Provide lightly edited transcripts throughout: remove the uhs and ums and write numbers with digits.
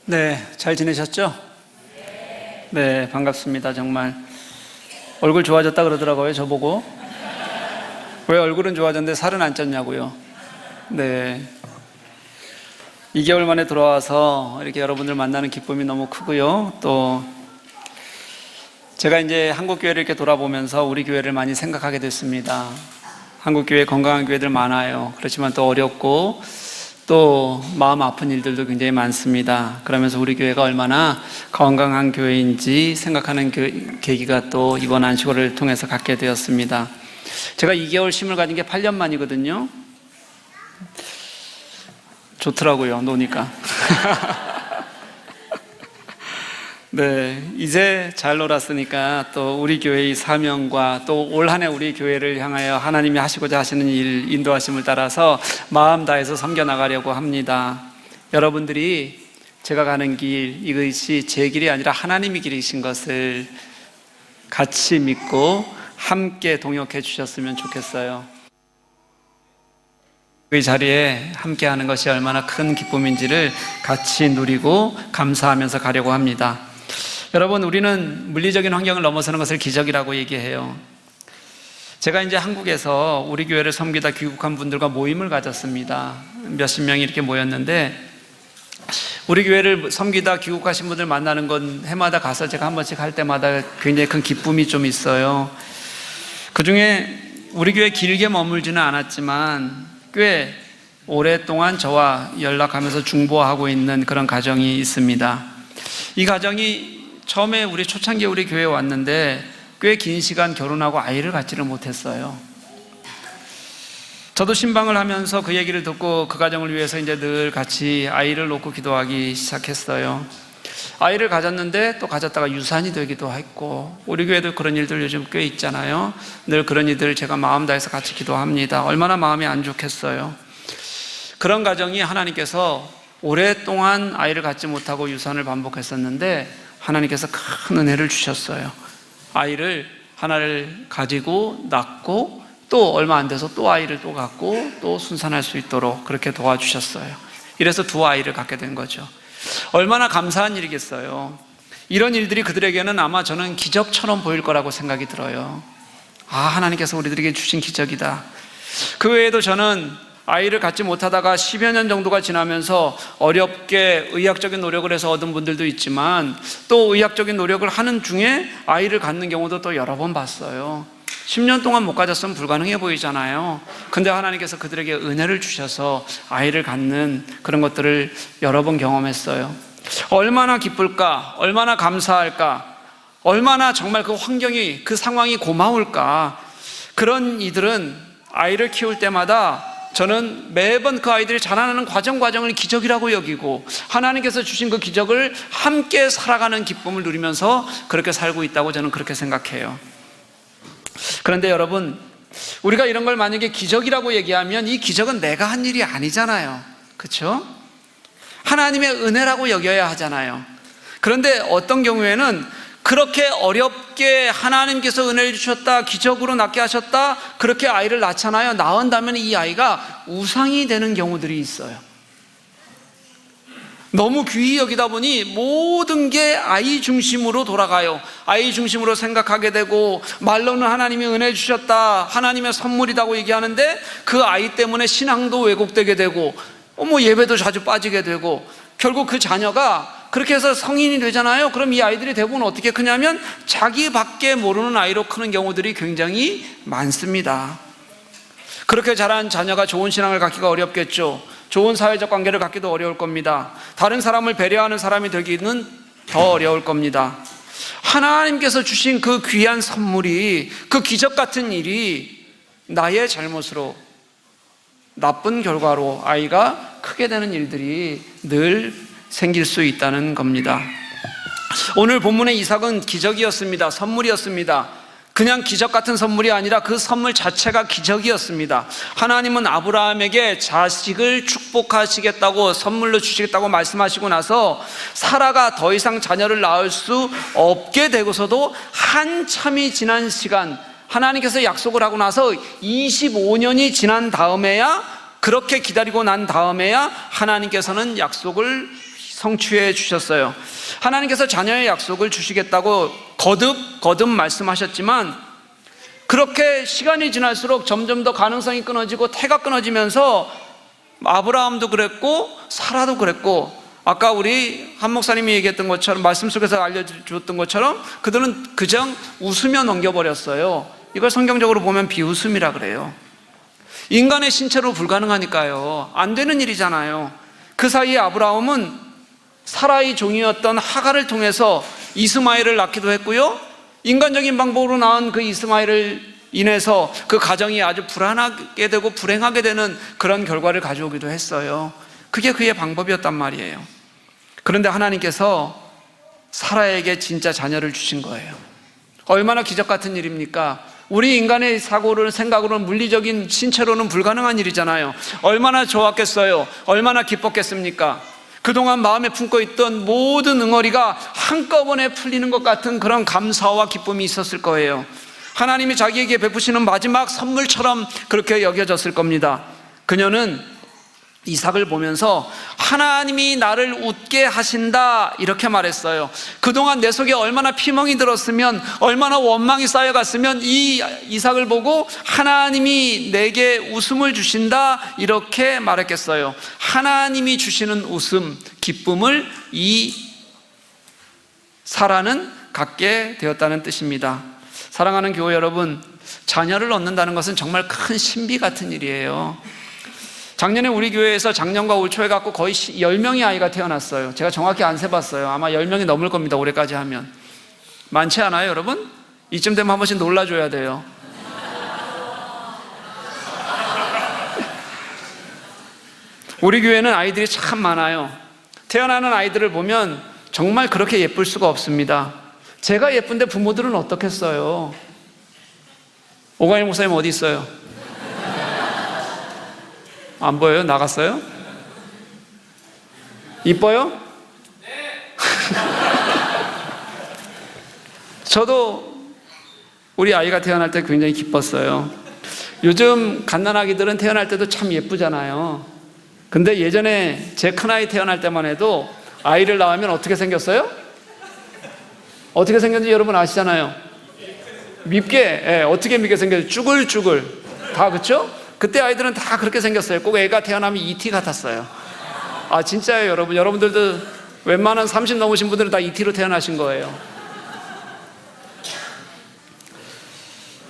네, 잘 지내셨죠? 네, 반갑습니다. 정말 얼굴 좋아졌다 그러더라고요, 저보고. 왜 얼굴은 좋아졌는데 살은 안 쪘냐고요. 네, 2개월 만에 돌아와서 이렇게 여러분들 만나는 기쁨이 너무 크고요. 또 제가 이제 한국 교회를 이렇게 돌아보면서 우리 교회를 많이 생각하게 됐습니다. 한국 교회 건강한 교회들 많아요. 그렇지만 또 어렵고 또 마음 아픈 일들도 굉장히 많습니다. 그러면서 우리 교회가 얼마나 건강한 교회인지 생각하는 계기가 또 이번 안식월을 통해서 갖게 되었습니다. 제가 2개월 쉼을 가진 게 8년 만이거든요. 좋더라고요, 노니까. 네, 이제 잘 놀았으니까 또 우리 교회의 사명과 또 올 한 해 우리 교회를 향하여 하나님이 하시고자 하시는 일, 인도하심을 따라서 마음 다해서 섬겨나가려고 합니다. 여러분들이 제가 가는 길, 이것이 제 길이 아니라 하나님의 길이신 것을 같이 믿고 함께 동역해 주셨으면 좋겠어요. 그 자리에 함께 하는 것이 얼마나 큰 기쁨인지를 같이 누리고 감사하면서 가려고 합니다. 여러분, 우리는 물리적인 환경을 넘어서는 것을 기적이라고 얘기해요. 제가 이제 한국에서 우리 교회를 섬기다 귀국한 분들과 모임을 가졌습니다. 몇십 명이 이렇게 모였는데, 우리 교회를 섬기다 귀국하신 분들 만나는 건 해마다 가서 제가 한 번씩 할 때마다 굉장히 큰 기쁨이 좀 있어요. 그 중에 우리 교회 길게 머물지는 않았지만 꽤 오랫동안 저와 연락하면서 중보하고 있는 그런 가정이 있습니다. 이 가정이 처음에 우리 초창기에 우리 교회에 왔는데 꽤 긴 시간 결혼하고 아이를 갖지를 못했어요. 저도 신방을 하면서 그 얘기를 듣고 그 가정을 위해서 이제 늘 같이 아이를 놓고 기도하기 시작했어요. 아이를 가졌는데 또 가졌다가 유산이 되기도 했고, 우리 교회도 그런 일들 요즘 꽤 있잖아요. 늘 그런 일들 제가 마음 다해서 같이 기도합니다. 얼마나 마음이 안 좋겠어요. 그런 가정이 하나님께서 오랫동안 아이를 갖지 못하고 유산을 반복했었는데 하나님께서 큰 은혜를 주셨어요. 아이를 하나를 가지고 낳고 또 얼마 안 돼서 또 아이를 또 갖고 또 순산할 수 있도록 그렇게 도와주셨어요. 이래서 두 아이를 갖게 된 거죠. 얼마나 감사한 일이겠어요. 이런 일들이 그들에게는 아마 저는 기적처럼 보일 거라고 생각이 들어요. 아, 하나님께서 우리들에게 주신 기적이다. 그 외에도 저는 아이를 갖지 못하다가 10여 년 정도가 지나면서 어렵게 의학적인 노력을 해서 얻은 분들도 있지만 또 의학적인 노력을 하는 중에 아이를 갖는 경우도 또 여러 번 봤어요. 10년 동안 못 가졌으면 불가능해 보이잖아요. 근데 하나님께서 그들에게 은혜를 주셔서 아이를 갖는 그런 것들을 여러 번 경험했어요. 얼마나 기쁠까? 얼마나 감사할까? 얼마나 정말 그 환경이, 그 상황이 고마울까? 그런 이들은 아이를 키울 때마다 저는 매번 그 아이들이 자라나는 과정을 기적이라고 여기고 하나님께서 주신 그 기적을 함께 살아가는 기쁨을 누리면서 그렇게 살고 있다고 저는 그렇게 생각해요. 그런데 여러분, 우리가 이런 걸 만약에 기적이라고 얘기하면 이 기적은 내가 한 일이 아니잖아요. 그렇죠? 하나님의 은혜라고 여겨야 하잖아요. 그런데 어떤 경우에는 그렇게 어렵게 하나님께서 은혜를 주셨다, 기적으로 낳게 하셨다, 그렇게 아이를 낳잖아요. 낳은다면 이 아이가 우상이 되는 경우들이 있어요. 너무 귀히 여기다 보니 모든 게 아이 중심으로 돌아가요. 아이 중심으로 생각하게 되고, 말로는 하나님이 은혜 주셨다, 하나님의 선물이라고 얘기하는데 그 아이 때문에 신앙도 왜곡되게 되고 예배도 자주 빠지게 되고, 결국 그 자녀가 그렇게 해서 성인이 되잖아요. 그럼 이 아이들이 대부분 어떻게 크냐면 자기밖에 모르는 아이로 크는 경우들이 굉장히 많습니다. 그렇게 자란 자녀가 좋은 신앙을 갖기가 어렵겠죠. 좋은 사회적 관계를 갖기도 어려울 겁니다. 다른 사람을 배려하는 사람이 되기는 더 어려울 겁니다. 하나님께서 주신 그 귀한 선물이, 그 기적 같은 일이 나의 잘못으로, 나쁜 결과로 아이가 크게 되는 일들이 늘 생길 수 있다는 겁니다. 오늘 본문의 이삭은 기적이었습니다. 선물이었습니다. 그냥 기적 같은 선물이 아니라 그 선물 자체가 기적이었습니다. 하나님은 아브라함에게 자식을 축복하시겠다고, 선물로 주시겠다고 말씀하시고 나서 사라가 더 이상 자녀를 낳을 수 없게 되고서도 한참이 지난 시간, 하나님께서 약속을 하고 나서 25년이 지난 다음에야, 그렇게 기다리고 난 다음에야 하나님께서는 약속을 성취해 주셨어요. 하나님께서 자녀의 약속을 주시겠다고 거듭 말씀하셨지만 그렇게 시간이 지날수록 점점 더 가능성이 끊어지고 태가 끊어지면서 아브라함도 그랬고 사라도 그랬고 아까 우리 한 목사님이 얘기했던 것처럼 말씀 속에서 알려주었던 것처럼 그들은 그냥 웃으며 넘겨버렸어요. 이걸 성경적으로 보면 비웃음이라 그래요. 인간의 신체로 불가능하니까요. 안 되는 일이잖아요. 그 사이에 아브라함은 사라의 종이었던 하갈을 통해서 이스마엘을 낳기도 했고요, 인간적인 방법으로 낳은 그 이스마엘을 인해서 그 가정이 아주 불안하게 되고 불행하게 되는 그런 결과를 가져오기도 했어요. 그게 그의 방법이었단 말이에요. 그런데 하나님께서 사라에게 진짜 자녀를 주신 거예요. 얼마나 기적 같은 일입니까? 우리 인간의 사고로는, 생각으로는, 물리적인 신체로는 불가능한 일이잖아요. 얼마나 좋았겠어요? 얼마나 기뻤겠습니까? 그동안 마음에 품고 있던 모든 응어리가 한꺼번에 풀리는 것 같은 그런 감사와 기쁨이 있었을 거예요. 하나님이 자기에게 베푸시는 마지막 선물처럼 그렇게 여겨졌을 겁니다. 그녀는 이삭을 보면서 하나님이 나를 웃게 하신다 이렇게 말했어요. 그동안 내 속에 얼마나 피멍이 들었으면, 얼마나 원망이 쌓여갔으면 이 이삭을 보고 하나님이 내게 웃음을 주신다 이렇게 말했겠어요. 하나님이 주시는 웃음, 기쁨을 이 사라는 갖게 되었다는 뜻입니다. 사랑하는 교회 여러분, 자녀를 얻는다는 것은 정말 큰 신비 같은 일이에요. 작년에 우리 교회에서 작년과 올 초에 갖고 거의 10명의 아이가 태어났어요. 제가 정확히 안 세봤어요. 아마 10명이 넘을 겁니다, 올해까지 하면. 많지 않아요, 여러분? 이쯤 되면 한 번씩 놀라줘야 돼요. 우리 교회는 아이들이 참 많아요. 태어나는 아이들을 보면 정말 그렇게 예쁠 수가 없습니다. 제가 예쁜데 부모들은 어떻겠어요? 오가일 목사님 어디 있어요? 안 보여요? 나갔어요? 이뻐요? 네. 저도 우리 아이가 태어날 때 굉장히 기뻤어요. 요즘 갓난아기들은 태어날 때도 참 예쁘잖아요. 근데 예전에 제 큰아이 태어날 때만 해도 아이를 낳으면 어떻게 생겼어요? 어떻게 생겼는지 여러분 아시잖아요. 밉게, 예, 어떻게 밉게 생겼어요? 쭈글쭈글 다, 그렇죠? 그때 아이들은 다 그렇게 생겼어요. 꼭 애가 태어나면 ET 같았어요. 아 진짜예요, 여러분. 여러분들도 웬만한 30 넘으신 분들은 다 ET로 태어나신 거예요.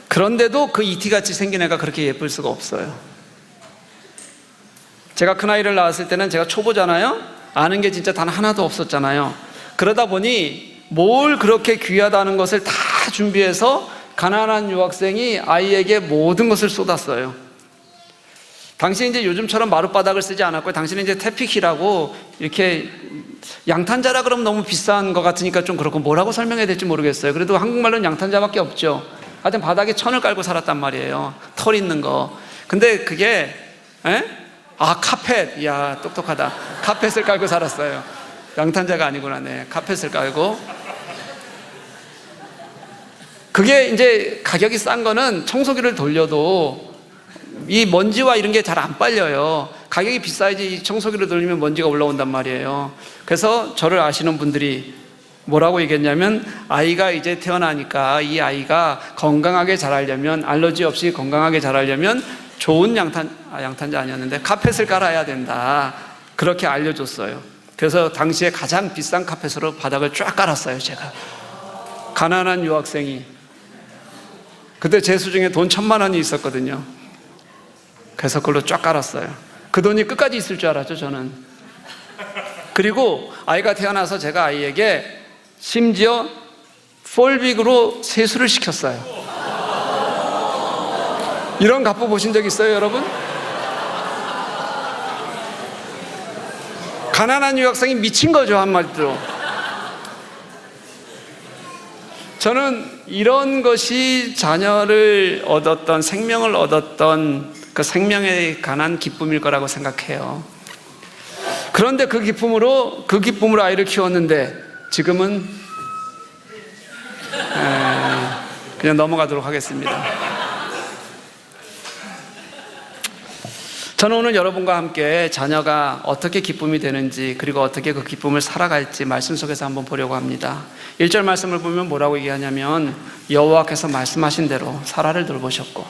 그런데도 그 ET 같이 생긴 애가 그렇게 예쁠 수가 없어요. 제가 큰아이를 낳았을 때는 제가 초보잖아요. 아는 게 진짜 단 하나도 없었잖아요. 그러다 보니 뭘 그렇게 귀하다는 것을 다 준비해서 가난한 유학생이 아이에게 모든 것을 쏟았어요. 당신이 이제 요즘처럼 마룻바닥을 쓰지 않았고요. 당신은 이제 태픽이라고 이렇게 양탄자라 그러면 너무 비싼 것 같으니까 좀 그렇고 뭐라고 설명해야 될지 모르겠어요. 그래도 한국말로는 양탄자밖에 없죠. 하여튼 바닥에 천을 깔고 살았단 말이에요. 털 있는 거. 근데 그게 카펫. 이야 똑똑하다. 카펫을 깔고 살았어요. 양탄자가 아니구나. 네, 카펫을 깔고. 그게 이제 가격이 싼 거는 청소기를 돌려도 이 먼지와 이런 게 잘 안 빨려요. 가격이 비싸야지 이 청소기를 돌리면 먼지가 올라온단 말이에요. 그래서 저를 아시는 분들이 뭐라고 얘기했냐면, 아이가 이제 태어나니까 이 아이가 건강하게 자라려면, 알러지 없이 건강하게 자라려면 좋은 양탄자 아니었는데 카펫을 깔아야 된다, 그렇게 알려줬어요. 그래서 당시에 가장 비싼 카펫으로 바닥을 쫙 깔았어요. 제가 가난한 유학생이, 그때 제 수중에 돈 1,000만 원이 있었거든요. 그래서 그걸로 쫙 깔았어요. 그 돈이 끝까지 있을 줄 알았죠, 저는. 그리고 아이가 태어나서 제가 아이에게 심지어 폴빅으로 세수를 시켰어요. 이런 갑부 보신 적 있어요, 여러분? 가난한 유학생이 미친 거죠, 한마디로. 저는 이런 것이 자녀를 얻었던, 생명을 얻었던 그 생명에 관한 기쁨일 거라고 생각해요. 그런데 그 기쁨으로 아이를 키웠는데 지금은 그냥 넘어가도록 하겠습니다. 저는 오늘 여러분과 함께 자녀가 어떻게 기쁨이 되는지, 그리고 어떻게 그 기쁨을 살아갈지 말씀 속에서 한번 보려고 합니다. 1절 말씀을 보면 뭐라고 얘기하냐면, 여호와께서 말씀하신 대로 사라를 돌보셨고,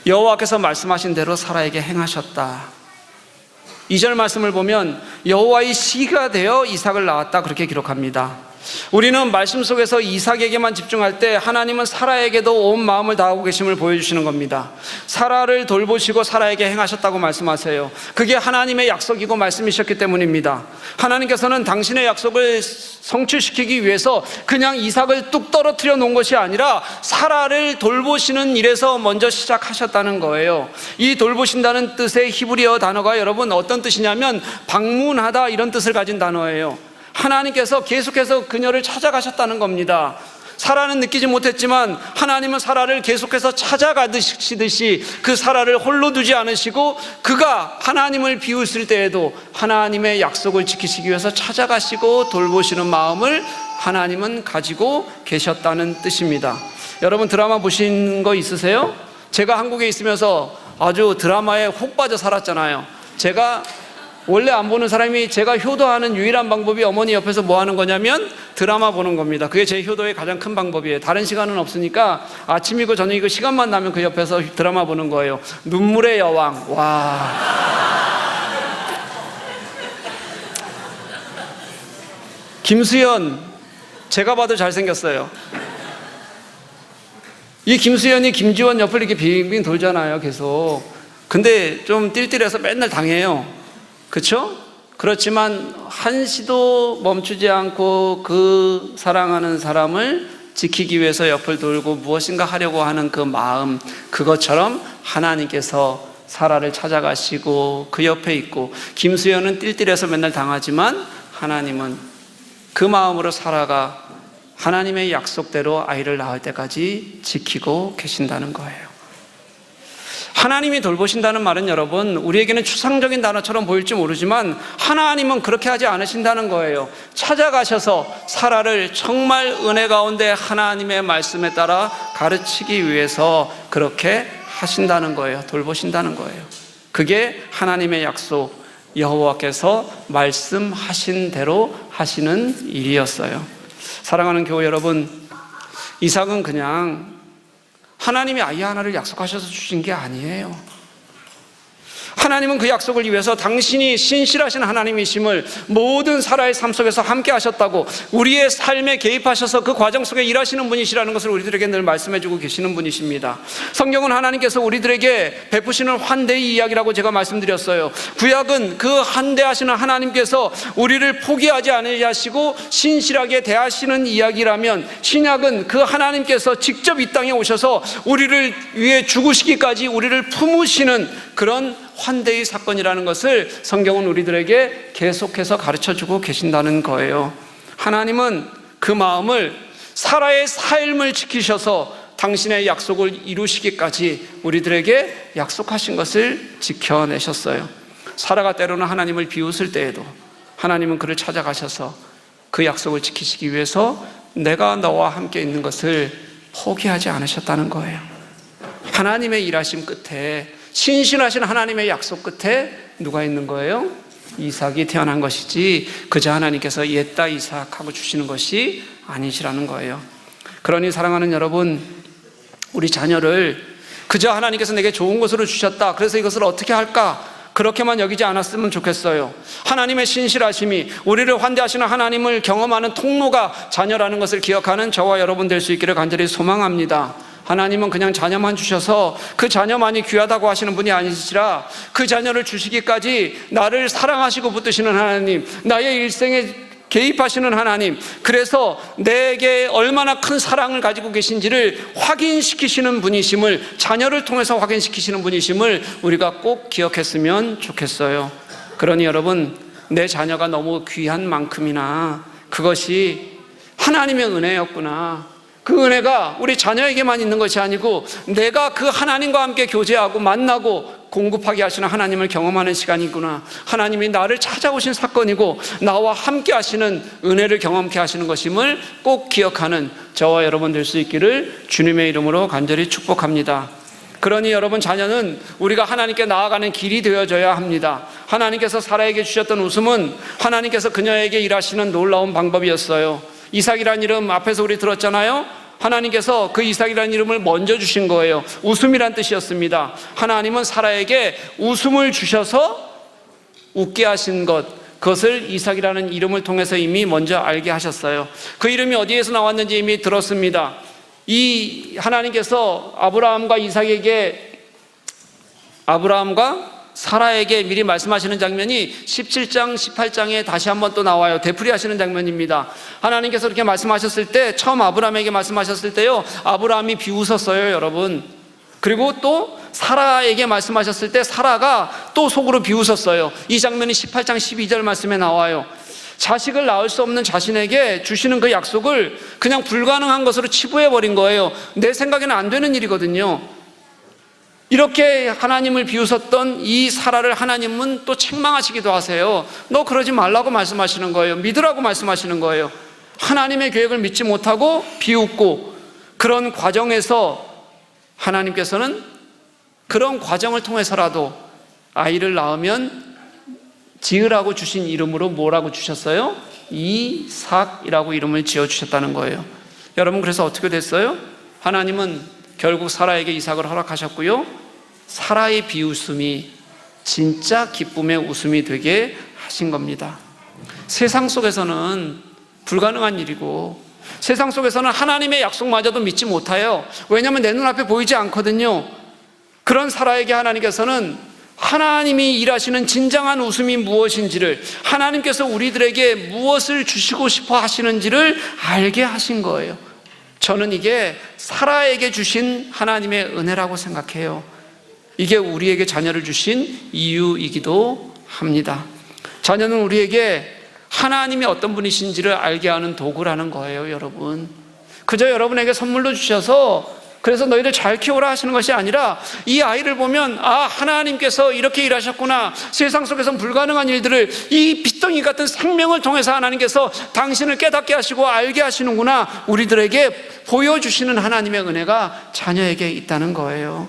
여호와께서 말씀하신 대로 사라에게 행하셨다. 2절 말씀을 보면 여호와의 시가 되어 이삭을 낳았다, 그렇게 기록합니다. 우리는 말씀 속에서 이삭에게만 집중할 때 하나님은 사라에게도 온 마음을 다하고 계심을 보여주시는 겁니다. 사라를 돌보시고 사라에게 행하셨다고 말씀하세요. 그게 하나님의 약속이고 말씀이셨기 때문입니다. 하나님께서는 당신의 약속을 성취시키기 위해서 그냥 이삭을 뚝 떨어뜨려 놓은 것이 아니라 사라를 돌보시는 일에서 먼저 시작하셨다는 거예요. 이 돌보신다는 뜻의 히브리어 단어가 여러분 어떤 뜻이냐면 방문하다, 이런 뜻을 가진 단어예요. 하나님께서 계속해서 그녀를 찾아가셨다는 겁니다. 사라는 느끼지 못했지만 하나님은 사라를 계속해서 찾아가시듯이 그 사라를 홀로 두지 않으시고, 그가 하나님을 비웃을 때에도 하나님의 약속을 지키시기 위해서 찾아가시고 돌보시는 마음을 하나님은 가지고 계셨다는 뜻입니다. 여러분 드라마 보신 거 있으세요? 제가 한국에 있으면서 아주 드라마에 혹 빠져 살았잖아요. 제가 원래 안 보는 사람이 제가 효도하는 유일한 방법이 어머니 옆에서 뭐 하는 거냐면 드라마 보는 겁니다. 그게 제 효도의 가장 큰 방법이에요. 다른 시간은 없으니까 아침이고 저녁이고 시간만 나면 그 옆에서 드라마 보는 거예요. 눈물의 여왕. 와. 김수현, 제가 봐도 잘생겼어요. 이 김수현이 김지원 옆을 이렇게 빙빙 돌잖아요, 계속. 근데 좀 띨띨해서 맨날 당해요. 그렇죠? 그렇지만 한시도 멈추지 않고 그 사랑하는 사람을 지키기 위해서 옆을 돌고 무엇인가 하려고 하는 그 마음, 그것처럼 하나님께서 사라를 찾아가시고 그 옆에 있고, 김수현은 띨띨해서 맨날 당하지만 하나님은 그 마음으로 사라가 하나님의 약속대로 아이를 낳을 때까지 지키고 계신다는 거예요. 하나님이 돌보신다는 말은 여러분 우리에게는 추상적인 단어처럼 보일지 모르지만 하나님은 그렇게 하지 않으신다는 거예요. 찾아가셔서 사라를 정말 은혜 가운데 하나님의 말씀에 따라 가르치기 위해서 그렇게 하신다는 거예요. 돌보신다는 거예요. 그게 하나님의 약속, 여호와께서 말씀하신 대로 하시는 일이었어요. 사랑하는 교회 여러분, 이삭은 그냥 하나님이 아이 하나를 약속하셔서 주신 게 아니에요. 하나님은 그 약속을 위해서 당신이 신실하신 하나님이심을 모든 사라의 삶 속에서 함께 하셨다고, 우리의 삶에 개입하셔서 그 과정 속에 일하시는 분이시라는 것을 우리들에게 늘 말씀해주고 계시는 분이십니다. 성경은 하나님께서 우리들에게 베푸시는 환대의 이야기라고 제가 말씀드렸어요. 구약은 그 환대하시는 하나님께서 우리를 포기하지 않으시고 신실하게 대하시는 이야기라면, 신약은 그 하나님께서 직접 이 땅에 오셔서 우리를 위해 죽으시기까지 우리를 품으시는 그런 환대의 사건이라는 것을 성경은 우리들에게 계속해서 가르쳐주고 계신다는 거예요. 하나님은 그 마음을 사라의 삶을 지키셔서 당신의 약속을 이루시기까지 우리들에게 약속하신 것을 지켜내셨어요. 사라가 때로는 하나님을 비웃을 때에도 하나님은 그를 찾아가셔서 그 약속을 지키시기 위해서 내가 너와 함께 있는 것을 포기하지 않으셨다는 거예요. 하나님의 일하심 끝에, 신실하신 하나님의 약속 끝에 누가 있는 거예요? 이삭이 태어난 것이지 그저 하나님께서 옛다 이삭하고 주시는 것이 아니시라는 거예요. 그러니 사랑하는 여러분, 우리 자녀를 그저 하나님께서 내게 좋은 것으로 주셨다, 그래서 이것을 어떻게 할까, 그렇게만 여기지 않았으면 좋겠어요. 하나님의 신실하심이, 우리를 환대하시는 하나님을 경험하는 통로가 자녀라는 것을 기억하는 저와 여러분 될 수 있기를 간절히 소망합니다. 하나님은 그냥 자녀만 주셔서 그 자녀만이 귀하다고 하시는 분이 아니시라, 그 자녀를 주시기까지 나를 사랑하시고 붙드시는 하나님, 나의 일생에 개입하시는 하나님, 그래서 내게 얼마나 큰 사랑을 가지고 계신지를 확인시키시는 분이심을, 자녀를 통해서 확인시키시는 분이심을 우리가 꼭 기억했으면 좋겠어요. 그러니 여러분, 내 자녀가 너무 귀한 만큼이나 그것이 하나님의 은혜였구나, 그 은혜가 우리 자녀에게만 있는 것이 아니고 내가 그 하나님과 함께 교제하고 만나고 공급하게 하시는 하나님을 경험하는 시간이구나, 하나님이 나를 찾아오신 사건이고 나와 함께 하시는 은혜를 경험케 하시는 것임을 꼭 기억하는 저와 여러분 될 수 있기를 주님의 이름으로 간절히 축복합니다. 그러니 여러분, 자녀는 우리가 하나님께 나아가는 길이 되어줘야 합니다. 하나님께서 사라에게 주셨던 웃음은 하나님께서 그녀에게 일하시는 놀라운 방법이었어요. 이삭이라는 이름 앞에서 우리 들었잖아요. 하나님께서 그 이삭이라는 이름을 먼저 주신 거예요. 웃음이란 뜻이었습니다. 하나님은 사라에게 웃음을 주셔서 웃게 하신 것, 그것을 이삭이라는 이름을 통해서 이미 먼저 알게 하셨어요. 그 이름이 어디에서 나왔는지 이미 들었습니다. 이 하나님께서 아브라함과 사라에게 미리 말씀하시는 장면이 17장, 18장에 다시 한번 또 나와요. 되풀이하시는 장면입니다. 하나님께서 이렇게 말씀하셨을 때, 처음 아브라함에게 말씀하셨을 때요, 아브라함이 비웃었어요, 여러분. 그리고 또 사라에게 말씀하셨을 때 사라가 또 속으로 비웃었어요. 이 장면이 18장 12절 말씀에 나와요. 자식을 낳을 수 없는 자신에게 주시는 그 약속을 그냥 불가능한 것으로 치부해버린 거예요. 내 생각에는 안 되는 일이거든요. 이렇게 하나님을 비웃었던 이 사라를 하나님은 또 책망하시기도 하세요. 너 그러지 말라고 말씀하시는 거예요. 믿으라고 말씀하시는 거예요. 하나님의 계획을 믿지 못하고 비웃고, 그런 과정에서 하나님께서는 그런 과정을 통해서라도 아이를 낳으면 지으라고 주신 이름으로 뭐라고 주셨어요? 이삭이라고 이름을 지어주셨다는 거예요. 여러분, 그래서 어떻게 됐어요? 하나님은 결국 사라에게 이삭을 허락하셨고요, 사라의 비웃음이 진짜 기쁨의 웃음이 되게 하신 겁니다. 세상 속에서는 불가능한 일이고, 세상 속에서는 하나님의 약속마저도 믿지 못해요. 왜냐하면 내 눈앞에 보이지 않거든요. 그런 사라에게 하나님께서는 하나님이 일하시는 진정한 웃음이 무엇인지를, 하나님께서 우리들에게 무엇을 주시고 싶어 하시는지를 알게 하신 거예요. 저는 이게 사라에게 주신 하나님의 은혜라고 생각해요. 이게 우리에게 자녀를 주신 이유이기도 합니다. 자녀는 우리에게 하나님이 어떤 분이신지를 알게 하는 도구라는 거예요, 여러분. 그저 여러분에게 선물로 주셔서 그래서 너희들 잘 키워라 하시는 것이 아니라, 이 아이를 보면 하나님께서 이렇게 일하셨구나, 세상 속에서는 불가능한 일들을 이 핏덩이 같은 생명을 통해서 하나님께서 당신을 깨닫게 하시고 알게 하시는구나, 우리들에게 보여주시는 하나님의 은혜가 자녀에게 있다는 거예요.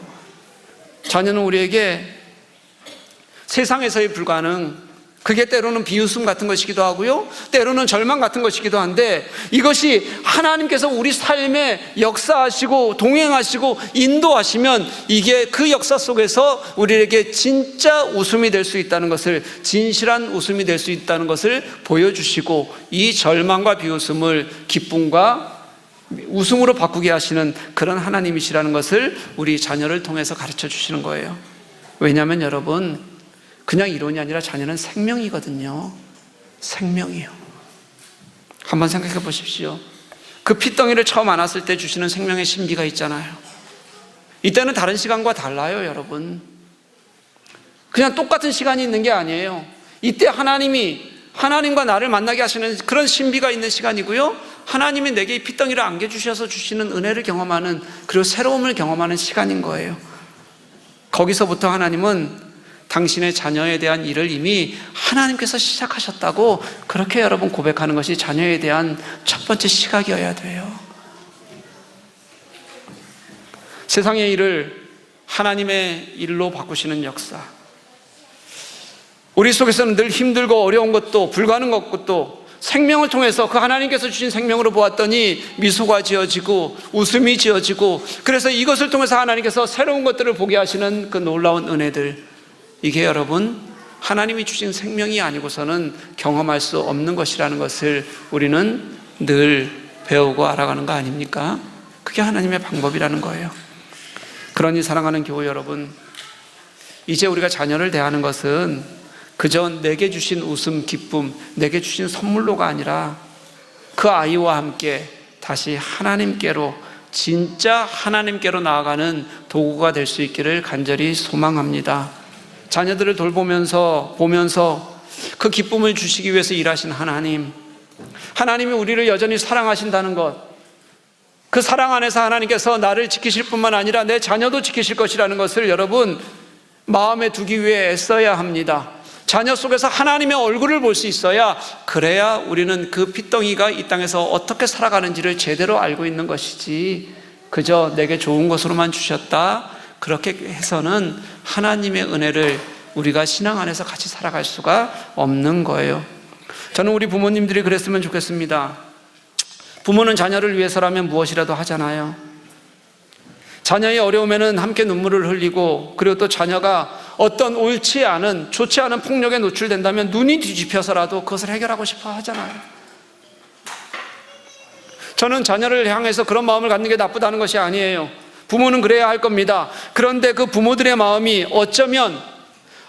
자녀는 우리에게 세상에서의 불가능, 그게 때로는 비웃음 같은 것이기도 하고요, 때로는 절망 같은 것이기도 한데, 이것이 하나님께서 우리 삶에 역사하시고 동행하시고 인도하시면 이게 그 역사 속에서 우리에게 진짜 웃음이 될 수 있다는 것을, 진실한 웃음이 될 수 있다는 것을 보여주시고, 이 절망과 비웃음을 기쁨과 웃음으로 바꾸게 하시는 그런 하나님이시라는 것을 우리 자녀를 통해서 가르쳐 주시는 거예요. 왜냐하면 여러분, 그냥 이론이 아니라 자녀는 생명이거든요. 생명이요. 한번 생각해 보십시오. 그 핏덩이를 처음 안았을 때 주시는 생명의 신비가 있잖아요. 이때는 다른 시간과 달라요, 여러분. 그냥 똑같은 시간이 있는 게 아니에요. 이때 하나님과 나를 만나게 하시는 그런 신비가 있는 시간이고요, 하나님이 내게 이 핏덩이를 안겨주셔서 주시는 은혜를 경험하는, 그리고 새로움을 경험하는 시간인 거예요. 거기서부터 하나님은 당신의 자녀에 대한 일을 이미 하나님께서 시작하셨다고, 그렇게 여러분 고백하는 것이 자녀에 대한 첫 번째 시각이어야 돼요. 세상의 일을 하나님의 일로 바꾸시는 역사, 우리 속에서는 늘 힘들고 어려운 것도 불가능한 것도 생명을 통해서 그 하나님께서 주신 생명으로 보았더니 미소가 지어지고 웃음이 지어지고, 그래서 이것을 통해서 하나님께서 새로운 것들을 보게 하시는 그 놀라운 은혜들, 이게 여러분 하나님이 주신 생명이 아니고서는 경험할 수 없는 것이라는 것을 우리는 늘 배우고 알아가는 거 아닙니까? 그게 하나님의 방법이라는 거예요. 그러니 사랑하는 교우 여러분, 이제 우리가 자녀를 대하는 것은 그저 내게 주신 웃음, 기쁨, 내게 주신 선물로가 아니라 그 아이와 함께 다시 하나님께로, 진짜 하나님께로 나아가는 도구가 될 수 있기를 간절히 소망합니다. 자녀들을 보면서 그 기쁨을 주시기 위해서 일하신 하나님이 우리를 여전히 사랑하신다는 것, 그 사랑 안에서 하나님께서 나를 지키실 뿐만 아니라 내 자녀도 지키실 것이라는 것을 여러분 마음에 두기 위해 애써야 합니다. 자녀 속에서 하나님의 얼굴을 볼 수 있어야, 그래야 우리는 그 핏덩이가 이 땅에서 어떻게 살아가는지를 제대로 알고 있는 것이지, 그저 내게 좋은 것으로만 주셨다, 그렇게 해서는 하나님의 은혜를 우리가 신앙 안에서 같이 살아갈 수가 없는 거예요. 저는 우리 부모님들이 그랬으면 좋겠습니다. 부모는 자녀를 위해서라면 무엇이라도 하잖아요. 자녀의 어려움에는 함께 눈물을 흘리고, 그리고 또 자녀가 어떤 옳지 않은, 좋지 않은 폭력에 노출된다면 눈이 뒤집혀서라도 그것을 해결하고 싶어 하잖아요. 저는 자녀를 향해서 그런 마음을 갖는 게 나쁘다는 것이 아니에요. 부모는 그래야 할 겁니다. 그런데 그 부모들의 마음이 어쩌면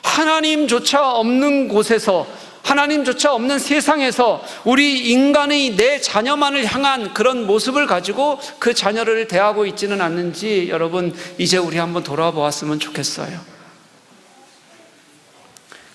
하나님조차 없는 곳에서, 하나님조차 없는 세상에서 우리 인간의 내 자녀만을 향한 그런 모습을 가지고 그 자녀를 대하고 있지는 않는지 여러분 이제 우리 한번 돌아보았으면 좋겠어요.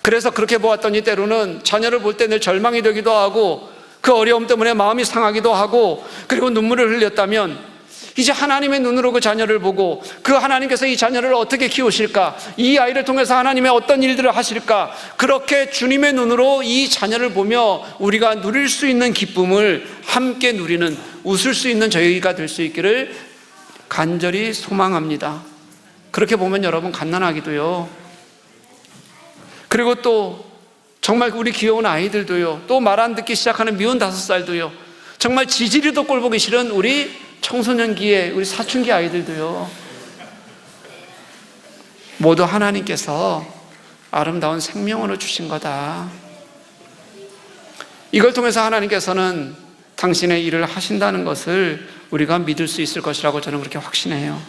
그래서 그렇게 보았더니 때로는 자녀를 볼 때 늘 절망이 되기도 하고, 그 어려움 때문에 마음이 상하기도 하고, 그리고 눈물을 흘렸다면 이제 하나님의 눈으로 그 자녀를 보고, 그 하나님께서 이 자녀를 어떻게 키우실까, 이 아이를 통해서 하나님의 어떤 일들을 하실까, 그렇게 주님의 눈으로 이 자녀를 보며 우리가 누릴 수 있는 기쁨을 함께 누리는, 웃을 수 있는 저희가 될 수 있기를 간절히 소망합니다. 그렇게 보면 여러분 갓난아기도요, 그리고 또 정말 우리 귀여운 아이들도요, 또 말 안 듣기 시작하는 미운 5살도요, 정말 지지리도 꼴 보기 싫은 우리 청소년기에 우리 사춘기 아이들도요, 모두 하나님께서 아름다운 생명으로 주신 거다. 이걸 통해서 하나님께서는 당신의 일을 하신다는 것을 우리가 믿을 수 있을 것이라고 저는 그렇게 확신해요.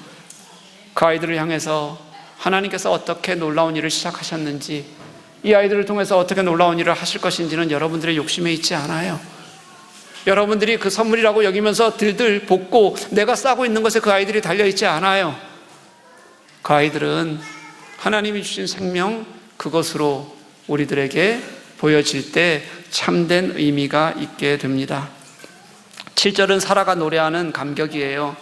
그 아이들을 향해서 하나님께서 어떻게 놀라운 일을 시작하셨는지, 이 아이들을 통해서 어떻게 놀라운 일을 하실 것인지는 여러분들의 욕심에 있지 않아요. 여러분들이 그 선물이라고 여기면서 들들 볶고 내가 싸고 있는 것에 그 아이들이 달려있지 않아요. 그 아이들은 하나님이 주신 생명, 그것으로 우리들에게 보여질 때 참된 의미가 있게 됩니다. 7절은 사라가 노래하는 감격이에요.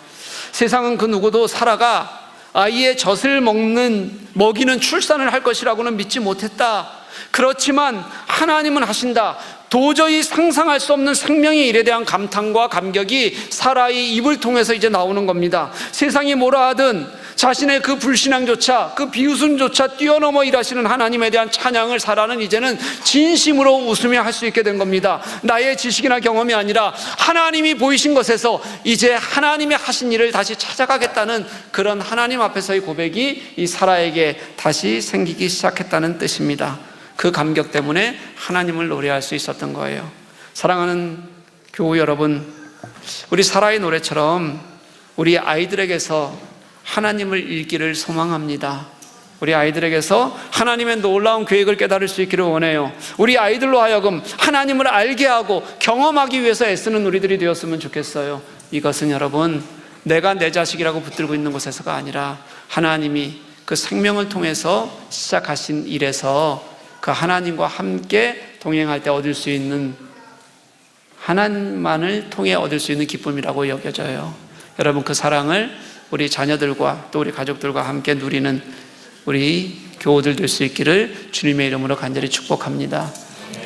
세상은 그 누구도 사라가 아이의 젖을 먹이는 출산을 할 것이라고는 믿지 못했다. 그렇지만 하나님은 하신다. 도저히 상상할 수 없는 생명의 일에 대한 감탄과 감격이 사라의 입을 통해서 이제 나오는 겁니다. 세상이 뭐라 하든 자신의 그 불신앙조차, 그 비웃음조차 뛰어넘어 일하시는 하나님에 대한 찬양을 사라는 이제는 진심으로 웃으며 할 수 있게 된 겁니다. 나의 지식이나 경험이 아니라 하나님이 보이신 것에서 이제 하나님이 하신 일을 다시 찾아가겠다는 그런 하나님 앞에서의 고백이 이 사라에게 다시 생기기 시작했다는 뜻입니다. 그 감격 때문에 하나님을 노래할 수 있었던 거예요. 사랑하는 교우 여러분, 우리 사라의 노래처럼 우리 아이들에게서 하나님을 읽기를 소망합니다. 우리 아이들에게서 하나님의 놀라운 계획을 깨달을 수 있기를 원해요. 우리 아이들로 하여금 하나님을 알게 하고 경험하기 위해서 애쓰는 우리들이 되었으면 좋겠어요. 이것은 여러분, 내가 내 자식이라고 붙들고 있는 곳에서가 아니라 하나님이 그 생명을 통해서 시작하신 일에서 그 하나님과 함께 동행할 때 얻을 수 있는, 하나님만을 통해 얻을 수 있는 기쁨이라고 여겨져요. 여러분, 그 사랑을 우리 자녀들과 또 우리 가족들과 함께 누리는 우리 교우들 될 수 있기를 주님의 이름으로 간절히 축복합니다.